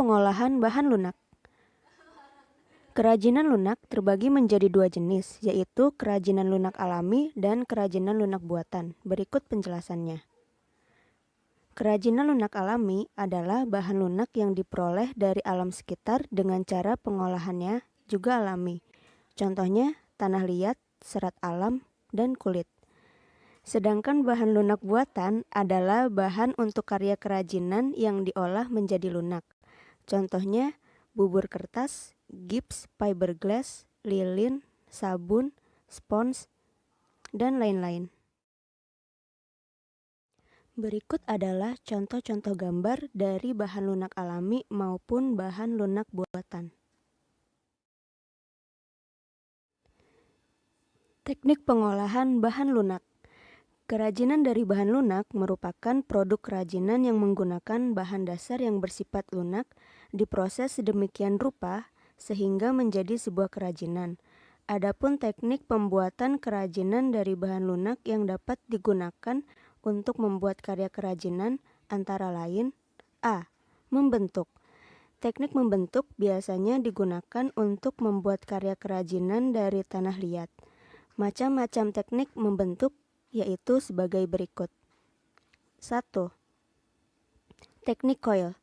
pengolahan bahan lunak. Kerajinan lunak terbagi menjadi dua jenis, yaitu kerajinan lunak alami dan kerajinan lunak buatan. Berikut penjelasannya. Kerajinan lunak alami adalah bahan lunak yang diperoleh dari alam sekitar dengan cara pengolahannya juga alami. Contohnya tanah liat, serat alam, dan kulit. Sedangkan bahan lunak buatan adalah bahan untuk karya kerajinan yang diolah menjadi lunak. Contohnya bubur kertas, gips, fiberglass, lilin, sabun, spons, dan lain-lain. Berikut adalah contoh-contoh gambar dari bahan lunak alami maupun bahan lunak buatan. Teknik pengolahan bahan lunak. Kerajinan dari bahan lunak merupakan produk kerajinan yang menggunakan bahan dasar yang bersifat lunak diproses sedemikian rupa sehingga menjadi sebuah kerajinan. Adapun teknik pembuatan kerajinan dari bahan lunak yang dapat digunakan untuk membuat karya kerajinan antara lain: A. Membentuk. Teknik membentuk biasanya digunakan untuk membuat karya kerajinan dari tanah liat. Macam-macam teknik membentuk yaitu sebagai berikut. 1. Teknik coil,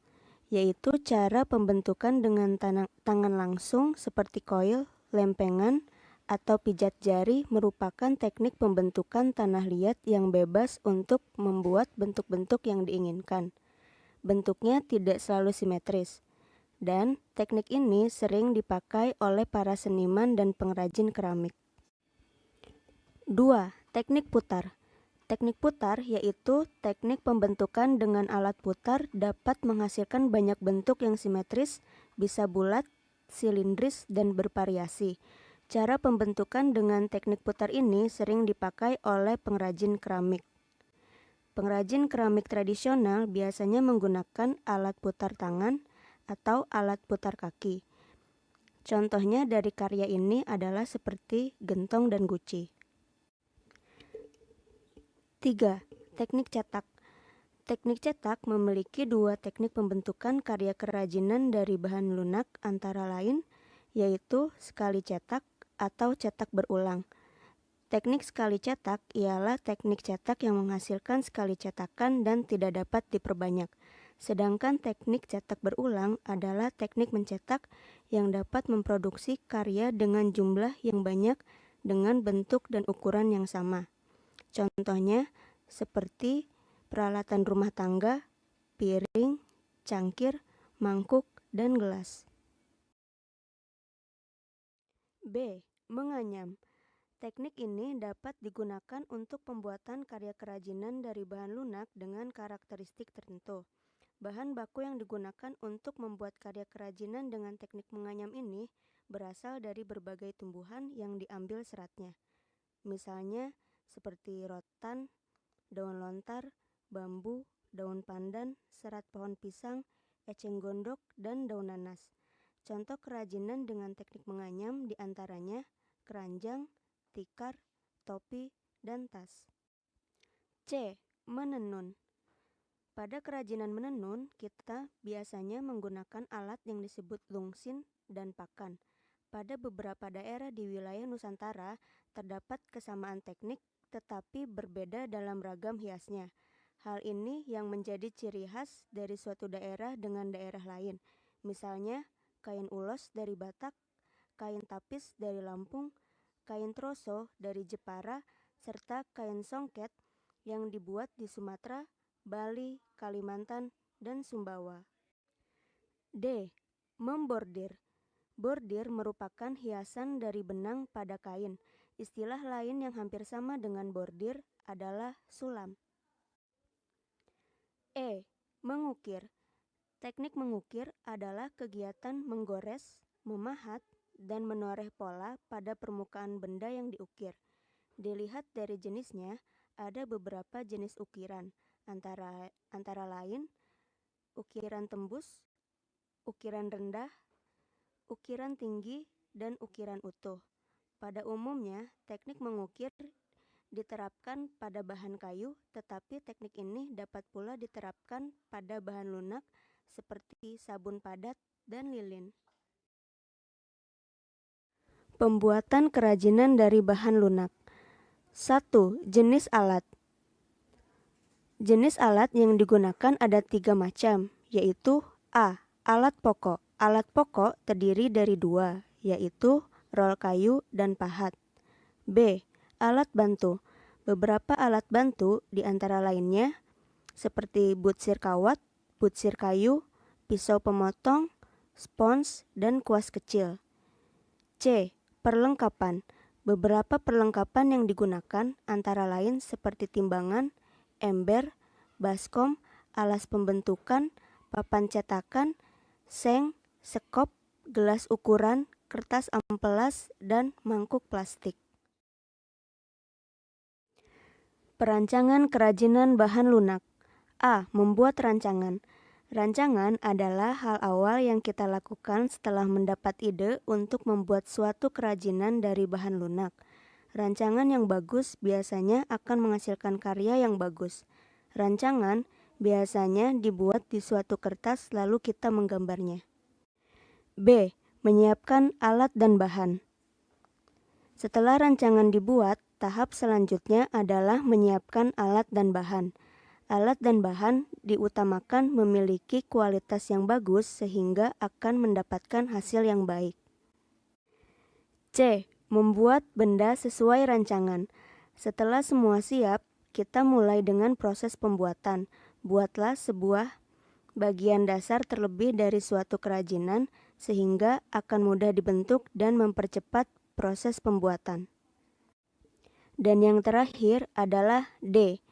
yaitu cara pembentukan dengan tangan langsung seperti coil, lempengan, atau pijat jari merupakan teknik pembentukan tanah liat yang bebas untuk membuat bentuk-bentuk yang diinginkan. Bentuknya tidak selalu simetris, dan teknik ini sering dipakai oleh para seniman dan pengrajin keramik. 2. Teknik putar. Teknik putar yaitu teknik pembentukan dengan alat putar dapat menghasilkan banyak bentuk yang simetris, bisa bulat, silindris, dan bervariasi. Cara pembentukan dengan teknik putar ini sering dipakai oleh pengrajin keramik. Pengrajin keramik tradisional biasanya menggunakan alat putar tangan atau alat putar kaki. Contohnya dari karya ini adalah seperti gentong dan guci. 3. Teknik cetak. Teknik cetak memiliki dua teknik pembentukan karya kerajinan dari bahan lunak antara lain, yaitu sekali cetak atau cetak berulang. Teknik sekali cetak ialah teknik cetak yang menghasilkan sekali cetakan dan tidak dapat diperbanyak. Sedangkan teknik cetak berulang adalah teknik mencetak yang dapat memproduksi karya dengan jumlah yang banyak dengan bentuk dan ukuran yang sama. Contohnya seperti peralatan rumah tangga, piring, cangkir, mangkuk, dan gelas. B. Menganyam. Teknik ini dapat digunakan untuk pembuatan karya kerajinan dari bahan lunak dengan karakteristik tertentu. Bahan baku yang digunakan untuk membuat karya kerajinan dengan teknik menganyam ini berasal dari berbagai tumbuhan yang diambil seratnya. Misalnya seperti rotan, daun lontar, bambu, daun pandan, serat pohon pisang, eceng gondok, dan daun nanas. Contoh kerajinan dengan teknik menganyam diantaranya keranjang, tikar, topi, dan tas. C. Menenun. Pada kerajinan menenun, kita biasanya menggunakan alat yang disebut lungsin dan pakan. Pada beberapa daerah di wilayah Nusantara, terdapat kesamaan teknik tetapi berbeda dalam ragam hiasnya. Hal ini yang menjadi ciri khas dari suatu daerah dengan daerah lain. Misalnya, kain ulos dari Batak, kain tapis dari Lampung, kain troso dari Jepara, serta kain songket yang dibuat di Sumatera, Bali, Kalimantan, dan Sumbawa. D. Membordir. Bordir merupakan hiasan dari benang pada kain. Istilah lain yang hampir sama dengan bordir adalah sulam. E. Mengukir. Teknik mengukir adalah kegiatan menggores, memahat, dan menoreh pola pada permukaan benda yang diukir. Dilihat dari jenisnya, ada beberapa jenis ukiran, antara lain ukiran tembus, ukiran rendah, ukiran tinggi, dan ukiran utuh. Pada umumnya, teknik mengukir diterapkan pada bahan kayu, tetapi teknik ini dapat pula diterapkan pada bahan lunak seperti sabun padat dan lilin. Pembuatan kerajinan dari bahan lunak. 1. Jenis alat. Jenis alat yang digunakan ada 3 macam, yaitu A. Alat pokok. Alat pokok terdiri dari 2, yaitu rol kayu dan pahat. B. Alat bantu. Beberapa alat bantu di antara lainnya seperti butsir kawat, butsir kayu, pisau pemotong, spons, dan kuas kecil. C. Perlengkapan. Beberapa perlengkapan yang digunakan antara lain seperti timbangan, ember, baskom, alas pembentukan, papan cetakan, seng, sekop, gelas ukuran, kertas amplas, dan mangkuk plastik. Perancangan kerajinan bahan lunak. A. Membuat rancangan. Rancangan adalah hal awal yang kita lakukan setelah mendapat ide untuk membuat suatu kerajinan dari bahan lunak. Rancangan yang bagus biasanya akan menghasilkan karya yang bagus. Rancangan biasanya dibuat di suatu kertas lalu kita menggambarnya. B. Menyiapkan alat dan bahan. Setelah rancangan dibuat, tahap selanjutnya adalah menyiapkan alat dan bahan. Alat dan bahan diutamakan memiliki kualitas yang bagus sehingga akan mendapatkan hasil yang baik. C. Membuat benda sesuai rancangan. Setelah semua siap, kita mulai dengan proses pembuatan. Buatlah sebuah bagian dasar terlebih dari suatu kerajinan sehingga akan mudah dibentuk dan mempercepat proses pembuatan. Dan yang terakhir adalah D.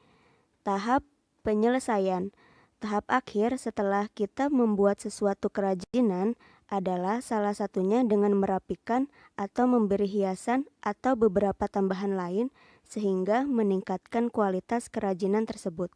Tahap penyelesaian. Tahap akhir setelah kita membuat sesuatu kerajinan adalah salah satunya dengan merapikan atau memberi hiasan atau beberapa tambahan lain sehingga meningkatkan kualitas kerajinan tersebut.